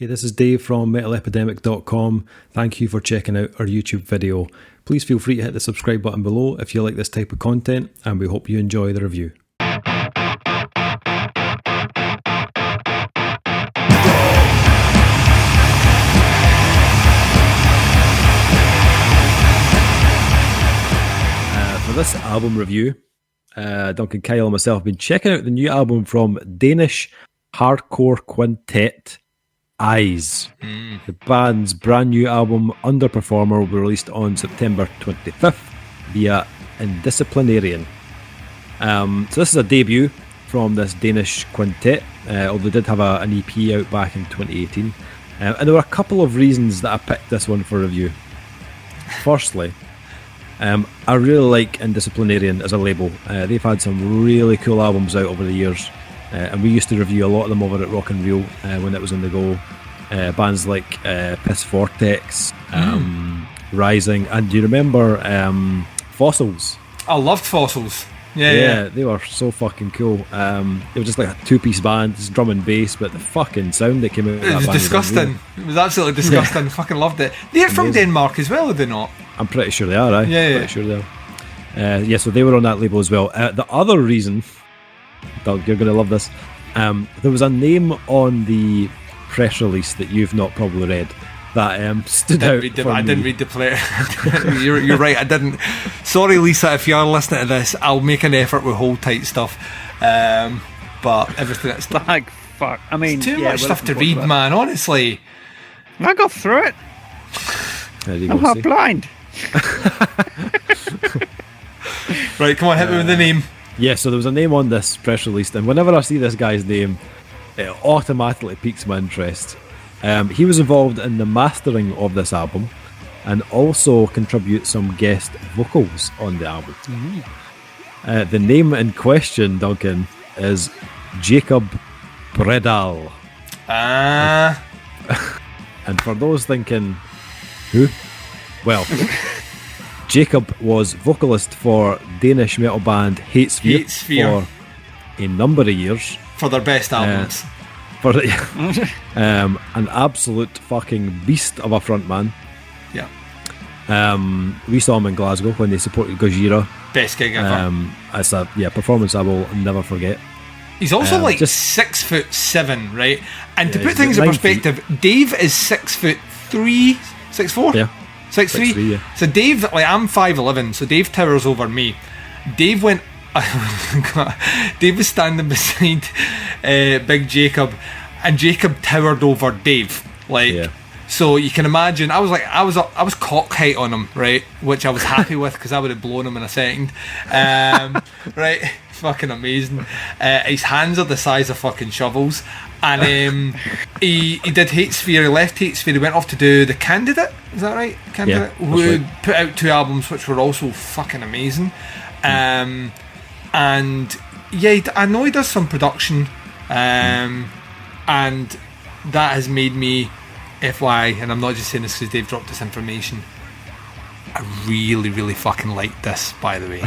Hey, this is Dave from metalepidemic.com. Thank you for checking out our YouTube video. Please feel free to hit the subscribe button below if you like this type of content, and we hope you enjoy the review. For this album review, Duncan Kyle and myself have been checking out the new album from Danish hardcore quintet Eyes. The band's brand new album, Underperformer, will be released on September 25th via Indisciplinarian. So this is a debut from this Danish quintet, although they did have an EP out back in 2018. And there were a couple of reasons that I picked this one for review. Firstly, I really like Indisciplinarian as a label. They've had some really cool albums out over the years. And we used to review a lot of them over at Rock and Reel when it was on the go. Bands like Piss Vortex, Rising, and do you remember Fossils? I loved Fossils. Yeah, they were so fucking cool. It was just like a two-piece band, just drum and bass, but the fucking sound that came out of that It was band disgusting. It was absolutely disgusting. Fucking loved it. They're from Denmark as well, are they not? I'm pretty sure they are, right? Yeah. Pretty sure they are. So they were on that label as well. The other reason, Doug, you're going to love this. There was a name on the press release that you've not probably read that stood out. I didn't read the play. You're right, I didn't. Sorry, Lisa, if you are listening to this, I'll make an effort with hold tight stuff. But everything that's like fuck. I mean, it's too much stuff to read, man. Honestly, I got through it. I'm half blind. Right, come on, hit me with the name. Yeah, so there was a name on this press release, and whenever I see this guy's name, it automatically piques my interest. He was involved in the mastering of this album and also contributes some guest vocals on the album. The name in question, Duncan, is Jacob Bredal. And for those thinking, who? Well, Jacob was vocalist for Danish metal band Hexis for a number of years. For their best albums. An absolute fucking beast of a frontman. Yeah. We saw him in Glasgow when they supported Gojira. Best gig ever. It's a performance I will never forget. He's also like 6'7", right? And to put things in perspective, Dave is 6'3", 6'4". Yeah. 6'3". Yeah. So Dave, like I'm 5'11", so Dave towers over me. Dave went. Dave was standing beside Big Jacob, and Jacob towered over Dave. So you can imagine. I was cock height on him, right? Which I was happy with because I would have blown him in a second. Right, fucking amazing. His hands are the size of fucking shovels, and he did Hatesphere. He left Hatesphere. He went off to do The Candidate. Is that right? Candidate. Yeah, who right. Put out 2 albums which were also fucking amazing. And yeah, I know he does some production, and that has made me, FYI, and I'm not just saying this because Dave dropped this information, I really, really fucking like this, by the way.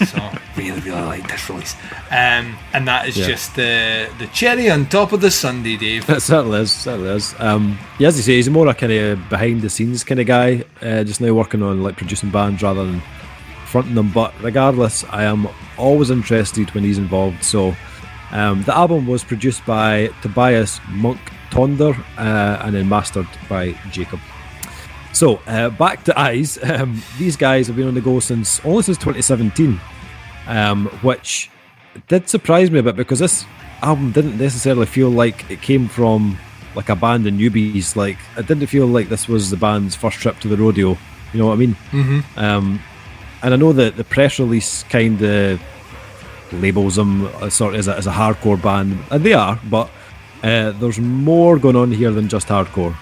So really, really like this release, and that is just the cherry on top of the sundae, Dave. It certainly is. As you say, he's more a kind of behind the scenes kind of guy, just now working on like producing bands rather than fronting them, but regardless, I am always interested when he's involved. So the album was produced by Tobias Monk Tonder and then mastered by Jacob. So back to Eyes. These guys have been on the go since 2017, which did surprise me a bit because this album didn't necessarily feel like it came from like a band of newbies. Like it didn't feel like this was the band's first trip to the rodeo. You know what I mean? Mm-hmm. And I know that the press release kind of labels them sort of as a hardcore band, and they are, but there's more going on here than just hardcore.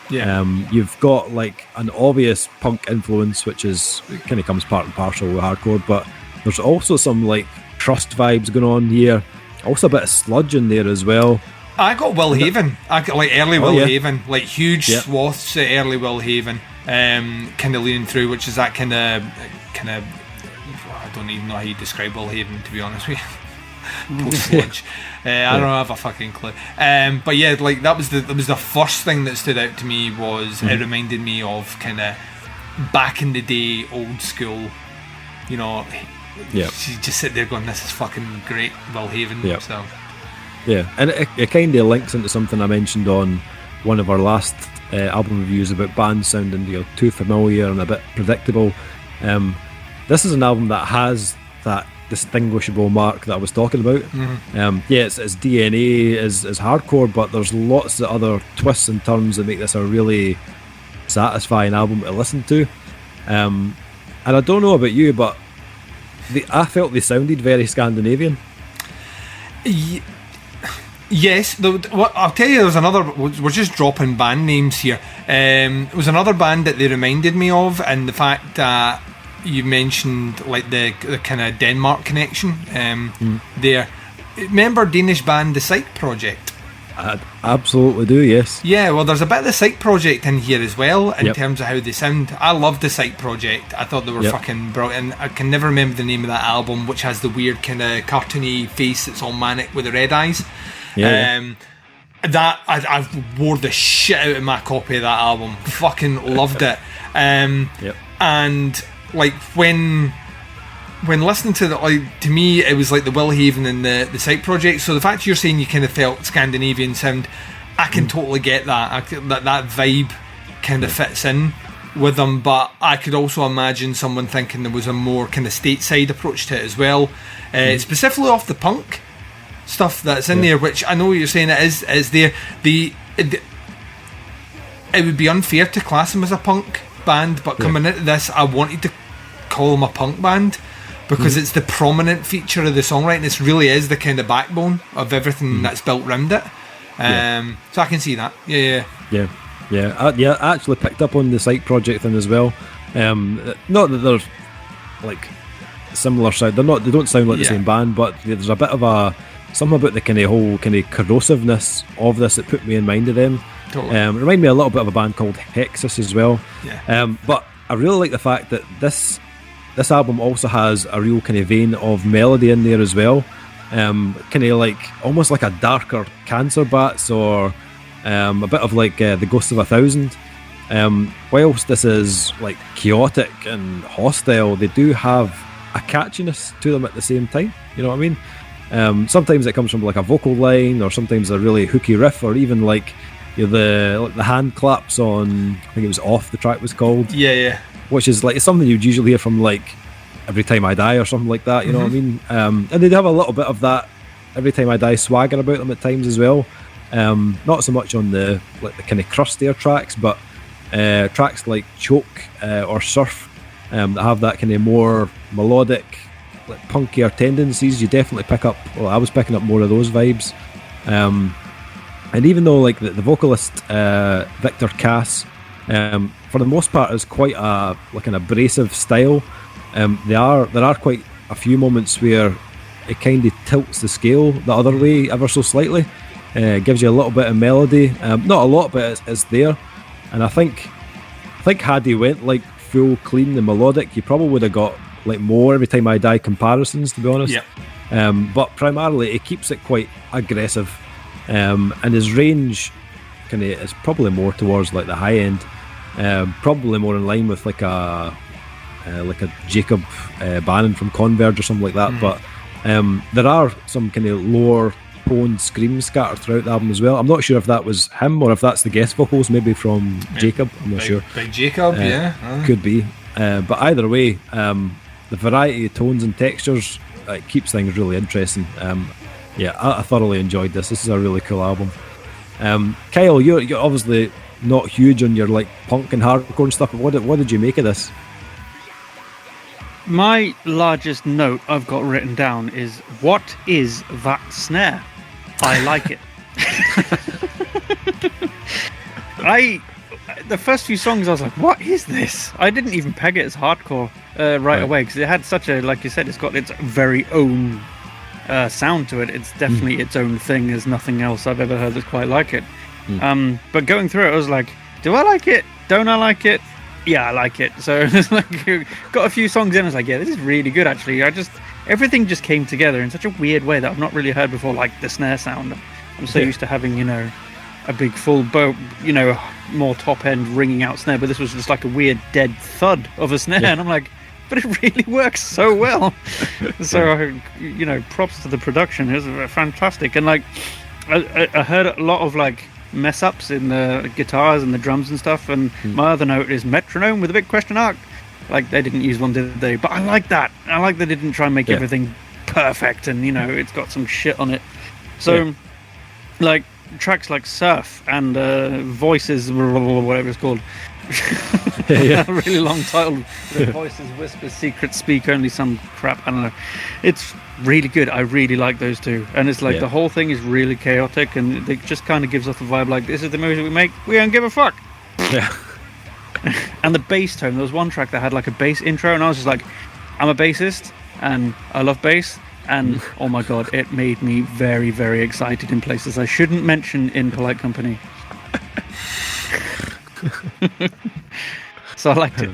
Yeah. You've got like an obvious punk influence, which is kind of comes part and parcel with hardcore, but there's also some like Crust vibes going on here. Also a bit of sludge in there as well. I got Will Haven. I got like early Will Haven, like huge swaths of early Will Haven, kind of leaning through, which is that kind of. I don't even know how you describe Will Haven, to be honest with you. Post Sludge. I don't have a fucking clue. But yeah, like that was the first thing that stood out to me. Was it reminded me of kind of back in the day, old school. You know, you just sit there going, "This is fucking great, Willhaven." Yeah. So yeah, and it kind of links into something I mentioned on one of our last album reviews about bands sounding too familiar and a bit predictable. This is an album that has that distinguishable mark that I was talking about. Its DNA is hardcore, but there's lots of other twists and turns that make this a really satisfying album to listen to. And I don't know about you, but I felt they sounded very Scandinavian. Yes, I'll tell you, there's another. We're just dropping band names here. It was another band that they reminded me of, and the fact that you mentioned like the kind of Denmark connection there. Remember Danish band the Psyke Project? I absolutely do, yes. Yeah, well, there's a bit of the Psyche Project in here as well in terms of how they sound. I love the Psyche Project. I thought they were fucking brilliant. I can never remember the name of that album, which has the weird kind of cartoony face that's all manic with the red eyes. That I wore the shit out of my copy of that album. Fucking loved it. And like when listening to to me it was like the Willhaven and the Psyche Project. So the fact you're saying you kind of felt Scandinavian sound, I can totally get that. That vibe kind of fits in with them, but I could also imagine someone thinking there was a more kind of stateside approach to it as well, specifically off the punk stuff that's in there, which I know you're saying it is there. It would be unfair to class them as a punk band, but coming into this, I wanted to call them a punk band because it's the prominent feature of the songwriting. This really is the kind of backbone of everything that's built around it. So I can see that. I actually picked up on the Psyche Project thing as well. Not that they're like similar sound. They don't sound like the same band, but there's a bit of something about the kind of whole kind of corrosiveness of this that put me in mind of them. Totally. It reminded me a little bit of a band called Hexis as well. But I really like the fact that this album also has a real kind of vein of melody in there as well. Kind of like almost like a darker Cancer Bats or a bit of like the Ghosts of a Thousand. Whilst this is like chaotic and hostile, they do have a catchiness to them at the same time. You know what I mean? Sometimes it comes from like a vocal line, or sometimes a really hooky riff, or even like the hand claps on, I think it was Off the track was called. Which is like something you'd usually hear from like Every Time I Die or something like that, you know what I mean? And they have a little bit of that Every Time I Die swagger about them at times as well. Not so much on the kind of crustier tracks, but tracks like Choke or Surf that have that kind of more melodic, like punkier tendencies. You definitely pick up, well, I was picking up more of those vibes. And even though like the vocalist Victor Cass, for the most part, is quite an abrasive style. There are quite a few moments where it kind of tilts the scale the other way ever so slightly. Gives you a little bit of melody, not a lot, but it's there. And I think had he went like full clean and melodic, you probably would have got like more Every Time I Die comparisons, to be honest. But primarily it keeps it quite aggressive, and his range kind of is probably more towards like the high end, probably more in line with like a Jacob Bannon from Converge or something like that. But there are some kind of lower toned screams scattered throughout the album as well. I'm not sure if that was him or if that's the guest vocals, maybe from Jacob. I'm not sure. Big Jacob, could be. But either way, the variety of tones and textures keeps things really interesting. I thoroughly enjoyed this. This is a really cool album. Kyle, you're obviously not huge on your like punk and hardcore and stuff, but what did you make of this? My largest note I've got written down is, what is that snare? I like it. The first few songs I was like, what is this? I didn't even peg it as hardcore right away, because it had such a, like you said, it's got its very own sound to it. It's definitely its own thing. There's nothing else I've ever heard that's quite like it. But going through it, I was like, do I like it? Don't I like it? Yeah, I like it. So it's like, got a few songs in, I was like, yeah, this is really good actually. everything just came together in such a weird way that I've not really heard before, like the snare sound. I'm so used to having, a big full bow, more top end ringing out snare, but this was just like a weird dead thud of a snare, and I'm like, but it really works so well. So, props to the production. It was fantastic. And like, I heard a lot of like mess ups in the guitars and the drums and stuff, and my other note is metronome with a big question mark. Like, they didn't use one, did they? But I like that. I like they didn't try and make everything perfect, and it's got some shit on it. So like tracks like Surf and Voices, whatever it's called. A really long title. Voices, Whispers, Secrets, Speak, Only Some crap. I don't know. It's really good. I really like those two. And it's like the whole thing is really chaotic, and it just kind of gives off the vibe like, this is the music we make. We don't give a fuck. Yeah. And the bass tone. There was one track that had like a bass intro, and I was just like, I'm a bassist, and I love bass. And oh my god, it made me very, very excited in places I shouldn't mention in polite company. So I liked it.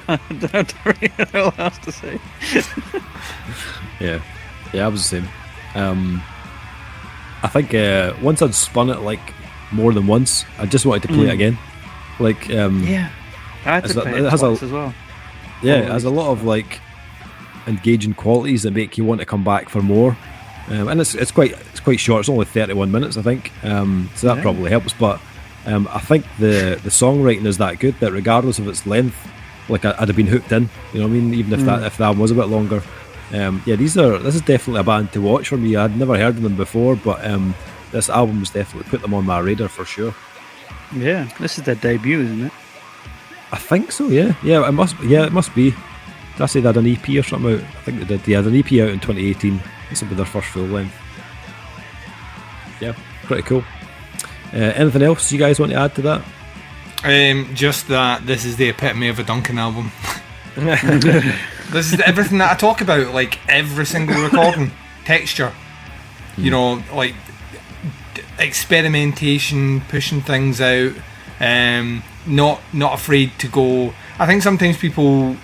I don't really know what else to say. Yeah, I was the same. I think once I'd spun it like more than once, I just wanted to play it again. Like, I had to play it twice as well. Yeah, it has a lot of like engaging qualities that make you want to come back for more. And it's quite short. It's only 31 minutes, I think. So that probably helps. But I think the songwriting is that good that regardless of its length, like I'd have been hooked in. You know what I mean? Even if the album was a bit longer. This is definitely a band to watch for me. I'd never heard of them before, but this album's definitely put them on my radar for sure. Yeah, this is their debut, isn't it? I think so. Yeah, it must. Yeah, it must be. Did I say they had an EP or something out? I think they did. Yeah, they had an EP out in 2018. This will be their first full length. Yeah, pretty cool. Anything else you guys want to add to that? Just that this is the epitome of a Duncan album. This is everything that I talk about, like every single recording, texture, like experimentation, pushing things out, not afraid to go. I think sometimes people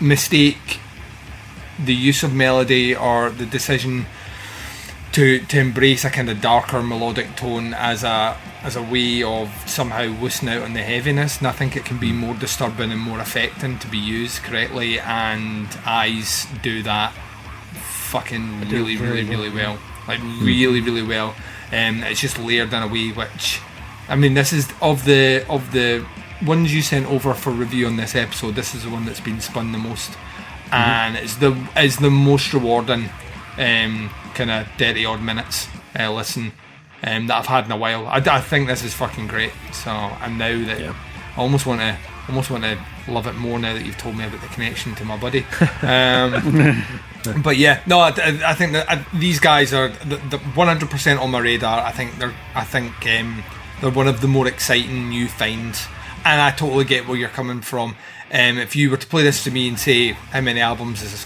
mistake the use of melody or the decision to embrace a kind of darker melodic tone as a way of somehow wussing out on the heaviness, and I think it can be more disturbing and more affecting to be used correctly, and Eyes do that fucking really well. Like really well. It's just layered in a way which, I mean, this is of the ones you sent over for review on this episode, this is the one that's been spun the most, and it's the most rewarding kind of 30 odd minutes listen that I've had in a while. I think this is fucking great. So, and now that I almost want to love it more now that you've told me about the connection to my buddy. But yeah, no, I think that these guys are the 100% on my radar. I think they're one of the more exciting new finds, and I totally get where you're coming from. If you were to play this to me and say how many albums has this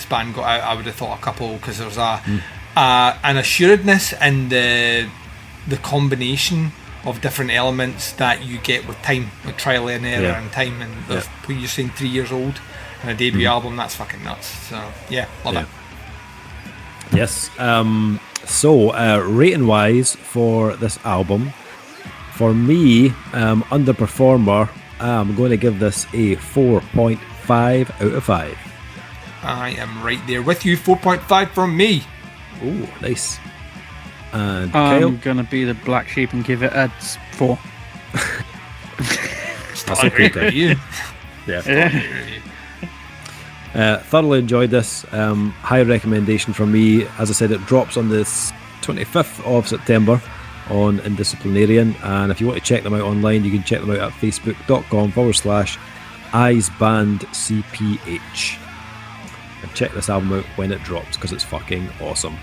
band got out, I would have thought a couple, because there's an assuredness in the combination of different elements that you get with time, with trial and error and time. And when you're saying 3 years old and a debut album, that's fucking nuts. So yeah, love it. Yes. So rating wise for this album, for me, Underperformer, I'm going to give this a 4.5 out of 5. I am right there with you. 4.5 from me. Oh, nice. And I'm Kyle? going to be the black sheep and give it a 4. That's okay. You. Thoroughly enjoyed this. High recommendation from me. As I said, it drops on the 25th of September on Indisciplinarian, and if you want to check them out online, you can check them out at facebook.com/eyesbandcph and check this album out when it drops, because it's fucking awesome.